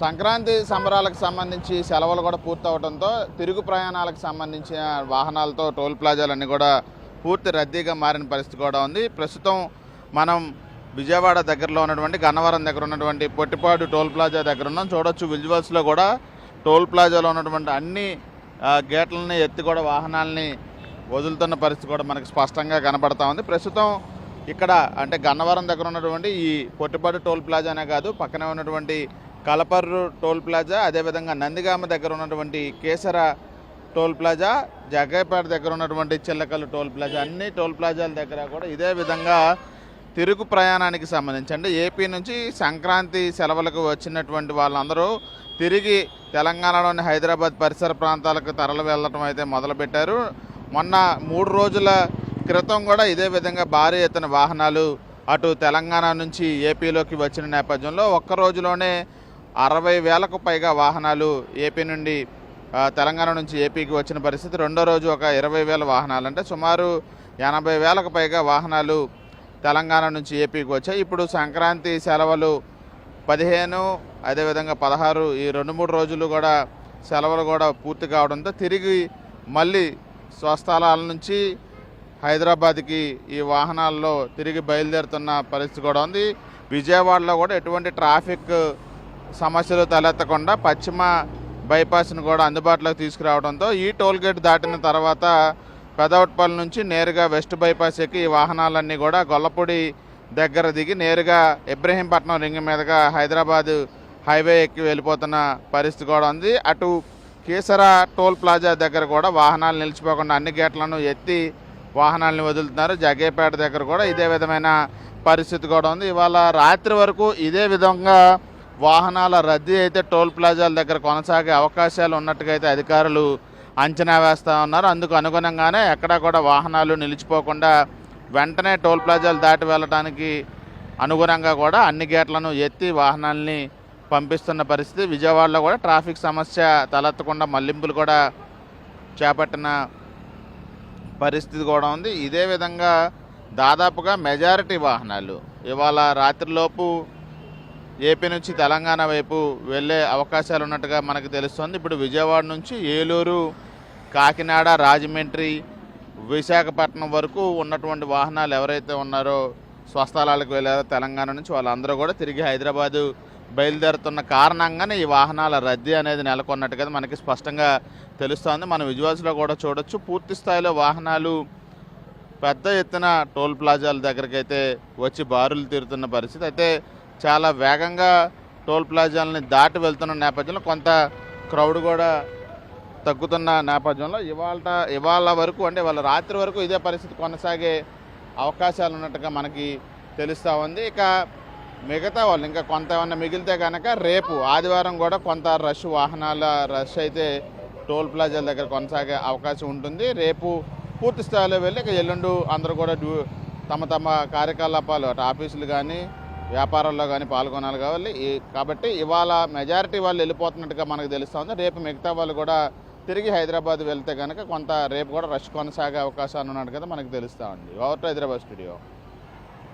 సంక్రాంతి సంబరాలకు సంబంధించి సెలవులు కూడా పూర్తవడంతో తిరుగు ప్రయాణాలకు సంబంధించిన వాహనాలతో టోల్ ప్లాజాలన్నీ కూడా పూర్తి రద్దీగా మారిన పరిస్థితి కూడా ఉంది. ప్రస్తుతం మనం విజయవాడ దగ్గరలో ఉన్నటువంటి గన్నవరం దగ్గర ఉన్నటువంటి పొట్టిపాడు టోల్ ప్లాజా దగ్గర ఉన్నాం. చూడొచ్చు విజువల్స్లో కూడా టోల్ ప్లాజాలో ఉన్నటువంటి అన్ని గేట్లని ఎత్తి కూడా వాహనాలని వదులుతున్న పరిస్థితి కూడా మనకు స్పష్టంగా కనబడతా ఉంది. ప్రస్తుతం ఇక్కడ అంటే గన్నవరం దగ్గర ఉన్నటువంటి ఈ పొట్టిపాడు టోల్ ప్లాజానే కాదు, పక్కనే ఉన్నటువంటి కలపర్రు టోల్ ప్లాజా, అదేవిధంగా నందిగామ దగ్గర ఉన్నటువంటి కేసర టోల్ ప్లాజా, జగ్గైపేట దగ్గర ఉన్నటువంటి చిల్లకల్లు టోల్ ప్లాజా, అన్ని టోల్ ప్లాజాల దగ్గర కూడా ఇదే విధంగా తిరుగు ప్రయాణానికి సంబంధించి అంటే ఏపీ నుంచి సంక్రాంతి సెలవులకు వచ్చినటువంటి వాళ్ళందరూ తిరిగి తెలంగాణలోని హైదరాబాద్ పరిసర ప్రాంతాలకు తరలి వెళ్ళటం అయితే మొదలుపెట్టారు. మొన్న 3 రోజుల క్రితం కూడా ఇదే విధంగా భారీ ఎత్తున వాహనాలు అటు తెలంగాణ నుంచి ఏపీలోకి వచ్చిన నేపథ్యంలో ఒక్క రోజులోనే 60,000కు పైగా వాహనాలు ఏపీ నుండి తెలంగాణ నుంచి ఏపీకి వచ్చిన పరిస్థితి. రెండో రోజు ఒక 20,000 వాహనాలు అంటే సుమారు 80,000కు పైగా వాహనాలు తెలంగాణ నుంచి ఏపీకి వచ్చాయి. ఇప్పుడు సంక్రాంతి సెలవులు 15 అదేవిధంగా 16 ఈ 2-3 రోజులు కూడా సెలవులు కూడా పూర్తి కావడంతో తిరిగి మళ్ళీ స్వస్థలాల నుంచి హైదరాబాద్కి ఈ వాహనాల్లో తిరిగి బయలుదేరుతున్న పరిస్థితి కూడా ఉంది. విజయవాడలో కూడా ఎటువంటి ట్రాఫిక్ సమస్యలు తలెత్తకుండా పశ్చిమ బైపాస్ను కూడా అందుబాటులోకి తీసుకురావడంతో ఈ టోల్గేట్ దాటిన తర్వాత పెదవట్పల్లి నుంచి నేరుగా వెస్ట్ బైపాస్ ఎక్కి ఈ వాహనాలన్నీ కూడా గొల్లపూడి దగ్గర దిగి నేరుగా ఇబ్రహీంపట్నం రింగ్ మీదుగా హైదరాబాద్ హైవే ఎక్కి వెళ్ళిపోతున్న పరిస్థితి కూడా ఉంది. అటు కేసర టోల్ ప్లాజా దగ్గర కూడా వాహనాలు నిలిచిపోకుండా అన్ని గేట్లను ఎత్తి వాహనాలను వదులుతున్నారు. జగ్గైపేట దగ్గర కూడా ఇదే విధమైన పరిస్థితి కూడా ఉంది. ఇవాళ రాత్రి వరకు ఇదే విధంగా వాహనాల రద్దీ అయితే టోల్ ప్లాజాల దగ్గర కొనసాగే అవకాశాలు ఉన్నట్టుగా అయితే అధికారులు అంచనా వేస్తూ ఉన్నారు. అందుకు అనుగుణంగానే ఎక్కడా కూడా వాహనాలు నిలిచిపోకుండా వెంటనే టోల్ ప్లాజాలు దాటి వెళ్ళడానికి అనుగుణంగా కూడా అన్ని గేట్లను ఎత్తి వాహనాలని పంపిస్తున్న పరిస్థితి. విజయవాడలో కూడా ట్రాఫిక్ సమస్య తలెత్తకుండా మళ్లింపులు కూడా చేపట్టిన పరిస్థితి కూడా ఉంది. ఇదే విధంగా దాదాపుగా మెజారిటీ వాహనాలు ఇవాళ రాత్రిలోపు ఏపీ నుంచి తెలంగాణ వైపు వెళ్ళే అవకాశాలు ఉన్నట్టుగా మనకు తెలుస్తుంది. ఇప్పుడు విజయవాడ నుంచి ఏలూరు, కాకినాడ, రాజమండ్రి, విశాఖపట్నం వరకు ఉన్నటువంటి వాహనాలు ఎవరైతే ఉన్నారో స్వస్థలాలకు వెళ్ళారో తెలంగాణ నుంచి వాళ్ళందరూ కూడా తిరిగి హైదరాబాదు బయలుదేరుతున్న కారణంగానే ఈ వాహనాల రద్దీ అనేది నెలకొన్నట్టుగా మనకి స్పష్టంగా తెలుస్తోంది. మన విజువల్స్లో కూడా చూడొచ్చు పూర్తి స్థాయిలో వాహనాలు పెద్ద ఎత్తున టోల్ ప్లాజాల దగ్గరికి అయితే వచ్చి బారులు తీరుతున్న పరిస్థితి. అయితే చాలా వేగంగా టోల్ ప్లాజాలని దాటి వెళ్తున్న నేపథ్యంలో కొంత క్రౌడ్ కూడా తగ్గుతున్న నేపథ్యంలో ఇవాళ వరకు అంటే వాళ్ళ రాత్రి వరకు ఇదే పరిస్థితి కొనసాగే అవకాశాలు ఉన్నట్టుగా మనకి తెలుస్తూ ఉంది. ఇక మిగతా వాళ్ళు ఇంకా కొంత ఏమన్నా మిగిలితే కనుక రేపు ఆదివారం కూడా కొంత వాహనాల రష్ అయితే టోల్ ప్లాజాల దగ్గర కొనసాగే అవకాశం ఉంటుంది. రేపు పూర్తి స్థాయిలో వెళ్ళి ఇక ఎల్లుండు అందరూ కూడా తమ తమ కార్యకలాపాలు అటు ఆఫీసులు కానీ వ్యాపారాల్లో కానీ పాల్గొనాలి కాబట్టి ఇవాళ మెజారిటీ వాళ్ళు వెళ్ళిపోతున్నట్టుగా మనకు తెలుస్తుంది. రేపు మిగతా వాళ్ళు కూడా తిరిగి హైదరాబాద్ వెళ్తే కనుక కొంత రేపు కూడా రష్ కొనసాగే అవకాశాలు ఉన్నట్టు కదా మనకు తెలుస్తూ ఉంది. Over to Hyderabad studio.